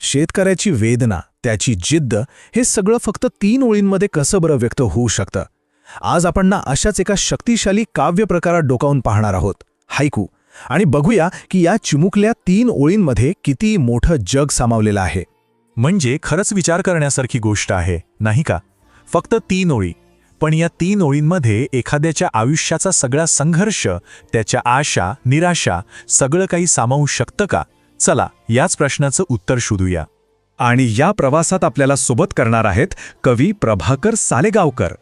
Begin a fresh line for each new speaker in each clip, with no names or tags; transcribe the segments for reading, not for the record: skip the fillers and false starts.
शेतकऱ्याची वेदना, त्याची जिद्द, हे सगळं फक्त 3 ओळींमध्ये कसं बरं व्यक्त होऊ शकतं? आज आपण ना अशाच एका शक्तिशाली काव्य प्रकारात डोकावून पाहणार आहोत, हायकू. आणि बघूया की या चिमुकल्या 3 ओळींमध्ये किती मोठं जग सामावलेलं आहे.
म्हणजे खरंच विचार करण्यासारखी गोष्ट आहे, नाही का? फक्त 3 ओळी, पण या 3 ओळींमध्ये एखाद्याच्या आयुष्याचा सगळा संघर्ष, त्याच्या आशा, निराशा, सगळं काही सामावू शकतं का? चला, याच प्रश्नाचं उत्तर शोधूया.
आणि या प्रवासात आपल्याला सोबत करणार आहेत कवी प्रभाकर सालेगावकर.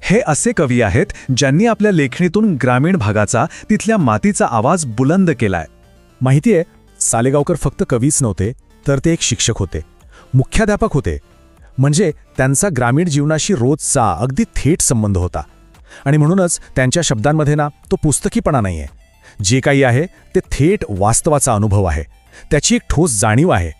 हे असे कवी आहेत ज्यांनी आपल्या लेखणीतून ग्रामीण भागाचा, तिथल्या मातीचा आवाज बुलंद केलाय.
माहितीये, सालेगावकर फक्त कवीच नव्हते, तर ते एक शिक्षक होते, मुख्याध्यापक होते. म्हणजे त्यांचा ग्रामीण जीवनाशी रोजचा अगदी थेट संबंध होता. आणि म्हणूनच त्यांच्या शब्दांमध्ये ना तो पुस्तकीपणा नाहीये. जे काही आहे ते थेट वास्तवाचा अनुभव आहे, त्याची एक ठोस जाणीव आहे.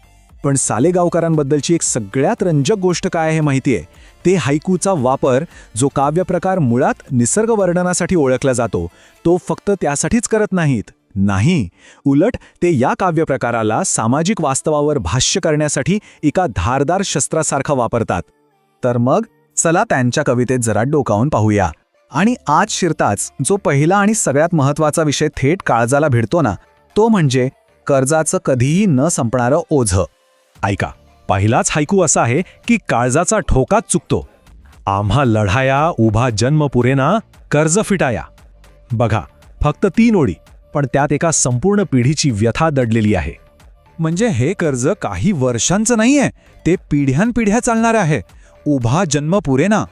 पण सालेगावकरांबद्दलची एक सगळ्यात रंजक गोष्ट काय आहे माहितीये? ते हायकूचा वापर, जो काव्यप्रकार मुळात निसर्ग वर्णनासाठी ओळखला जातो, तो फक्त त्यासाठीच करत नाहीत. नाही, उलट ते या काव्यप्रकाराला सामाजिक वास्तवावर भाष्य करण्यासाठी एका धारदार शस्त्रासारखं वापरतात. तर मग चला त्यांच्या कवितेत जरा डोकावून पाहूया. आणि आज शिरताच जो पहिला आणि सगळ्यात महत्त्वाचा विषय थेट काळजाला भिडतो ना, तो म्हणजे कर्जाचं कधीही न संपणारं ओझं. ऐका, पहिलाच हायकू असा आहे की काळजाचा ठोकाच चुकतो. आम्हा लढाया उभा जन्म पुरेना, कर्ज फिटाया. बघा, फक्त 3 ओळी, पण त्यात एका संपूर्ण पिढीची व्यथा दडलेली आहे. म्हणजे हे कर्ज काही वर्षांचं नाहीये, ते पिढ्यानपिढ्या चालणार आहे. उभा जन्म पुरेना.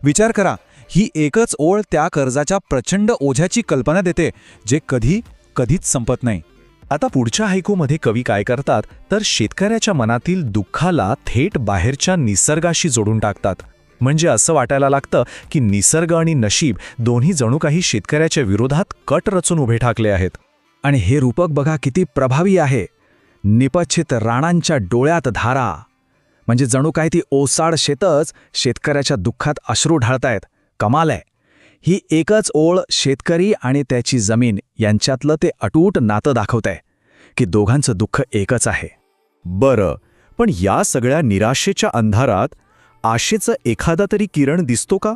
विचार करा, ही एकच ओळ त्या कर्जाच्या प्रचंड ओझ्याची कल्पना देते, जे कधीच संपत नाही.
आता पुढच्या हायकूमध्ये कवी काय करतात, तर शेतकऱ्याच्या मनातील दुःखाला थेट बाहेरच्या निसर्गाशी जोडून टाकतात. म्हणजे असं वाटायला लागतं की निसर्ग आणि नशीब दोन्ही जणू काही शेतकऱ्याच्या विरोधात कट रचून उभे ठाकले आहेत.
आणि हे रूपक बघा किती प्रभावी आहे. निपच्छित राणांच्या डोळ्यात धारा. म्हणजे जणू काय ती ओसाड शेतच शेतकऱ्याच्या दुःखात अश्रू ढाळतायत. कमाल आहे. ही एकच ओळ शेतकरी आणि त्याची जमीन यांच्यातलं ते अटूट नातं दाखवतंय की दोघांचं दुःख एकच आहे.
बरं, पण या सगळ्या निराशेच्या अंधारात आशेचं एखादा तरी किरण दिसतो का?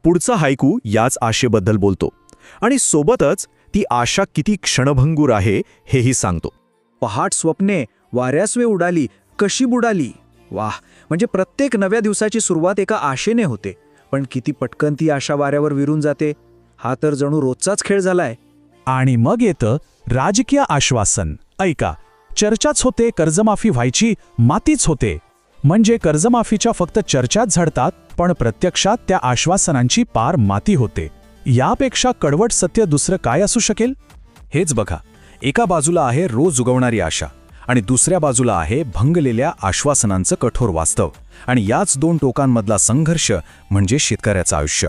पुढचा हायकू याच आशेबद्दल बोलतो आणि सोबतच ती आशा किती क्षणभंगूर आहे हेही सांगतो.
पहाट स्वप्ने वाऱ्यासवे उडाली, कशी बुडाली. वाह, म्हणजे प्रत्येक नव्या दिवसाची सुरुवात एका आशेने होते, पण किती पटकन ती आशा वाऱ्यावर विरून जाते. हा तर जणू रोजचाच खेळ झालाय.
आणि मग येतं राजकीय आश्वासन. ऐका, चर्चाच होते कर्जमाफी व्हायची, मातीच होते. म्हणजे कर्जमाफीच्या फक्त चर्चाच झडतात, पण प्रत्यक्षात त्या आश्वासनांची पार माती होते. यापेक्षा कडवट सत्य दुसरं काय असू शकेल? हेच बघा, एका बाजूला आहे रोज उगवणारी आशा आणि दुसऱ्या बाजूला आहे भंगलेल्या आश्वासनांचं कठोर वास्तव. आणि याच 2 टोकांमधला संघर्ष म्हणजे शेतकऱ्याचं आयुष्य.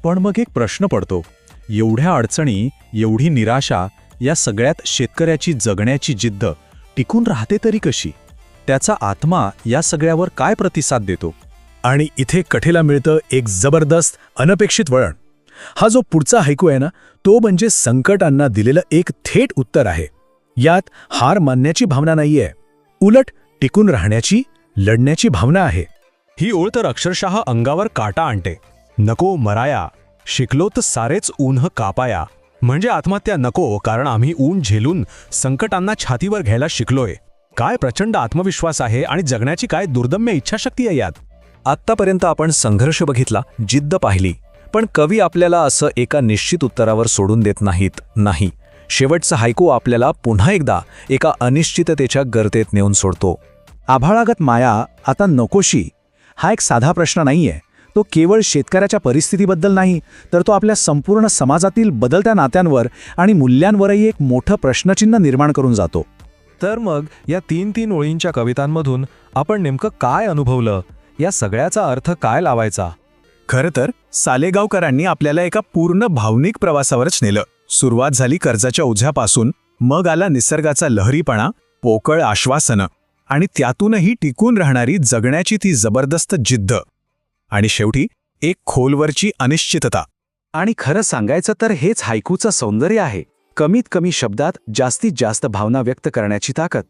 पण मग एक प्रश्न पडतो, एवढ्या अडचणी, एवढी निराशा, या सगळ्यात शेतकऱ्याची जगण्याची जिद्द टिकून राहते तरी कशी? त्याचा आत्मा या सगळ्यावर काय प्रतिसाद देतो? आणि इथे कथेला मिळतं एक जबरदस्त अनपेक्षित वळण. हा जो पुढचा हायकू आहे ना, तो म्हणजे संकटांना दिलेलं एक थेट उत्तर आहे. यात हार मानण्याची भावना नाहीये, उलट टिकून राहण्याची, लढण्याची भावना आहे.
ही ओळ तर अक्षरशः अंगावर काटा आणते. नको मराया, शिकलो तर सारेच ऊन कापाया. म्हणजे आत्महत्या नको, कारण आम्ही ऊन झेलून संकटांना छातीवर घ्यायला शिकलोय. काय प्रचंड आत्मविश्वास आहे आणि जगण्याची काय दुर्दम्य इच्छाशक्ती आहे यात.
आत्तापर्यंत आपण संघर्ष बघितला, जिद्द पाहिली, पण कवी आपल्याला असं एका निश्चित उत्तरावर सोडून देत नाहीत. नाही, शेवटचा हायकू आपल्याला पुन्हा एकदा एका अनिश्चिततेच्या गर्तेत नेऊन सोडतो.
आभाळागत माया आता नकोशी, हा एक साधा प्रश्न नाहीये. तो केवळ शेतकऱ्याच्या परिस्थितीबद्दल नाही, तर तो आपल्या संपूर्ण समाजातील बदलत्या नात्यांवर आणि मूल्यांवरही एक मोठं प्रश्नचिन्ह निर्माण करून जातो.
तर मग या 3 ओळींच्या कवितांमधून आपण नेमकं काय अनुभवलं? या सगळ्याचा अर्थ काय लावायचा?
खरं तर सालेगावकरांनी आपल्याला एका पूर्ण भावनिक प्रवासावरच नेलं. सुरुवात झाली कर्जाच्या ओझ्यापासून, मग आला निसर्गाचा लहरीपणा, पोकळ आश्वासनं, आणि त्यातूनही टिकून राहणारी जगण्याची ती जबरदस्त जिद्द, आणि शेवटी एक खोलवरची अनिश्चितता.
आणि खरं सांगायचं तर हेच हायकूचं सौंदर्य आहे. कमीत कमी शब्दात जास्तीत जास्त भावना व्यक्त करण्याची ताकद.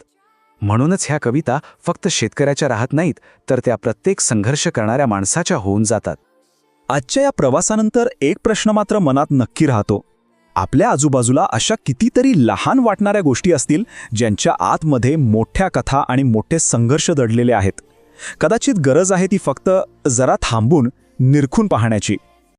म्हणूनच ह्या कविता फक्त शेतकऱ्याच्या राहत नाहीत, तर त्या प्रत्येक संघर्ष करणाऱ्या माणसाच्या होऊन जातात.
आजच्या या प्रवासानंतर एक प्रश्न मात्र मनात नक्की राहतो. आपल्या आजूबाजूला अशा कितीतरी लहान वाटणाऱ्या गोष्टी असतील ज्यांच्या आतमध्ये मोठ्या कथा आणि मोठे संघर्ष दडलेले आहेत. कदाचित गरज आहे ती फक्त जरा थांबून निरखून पाहण्याची.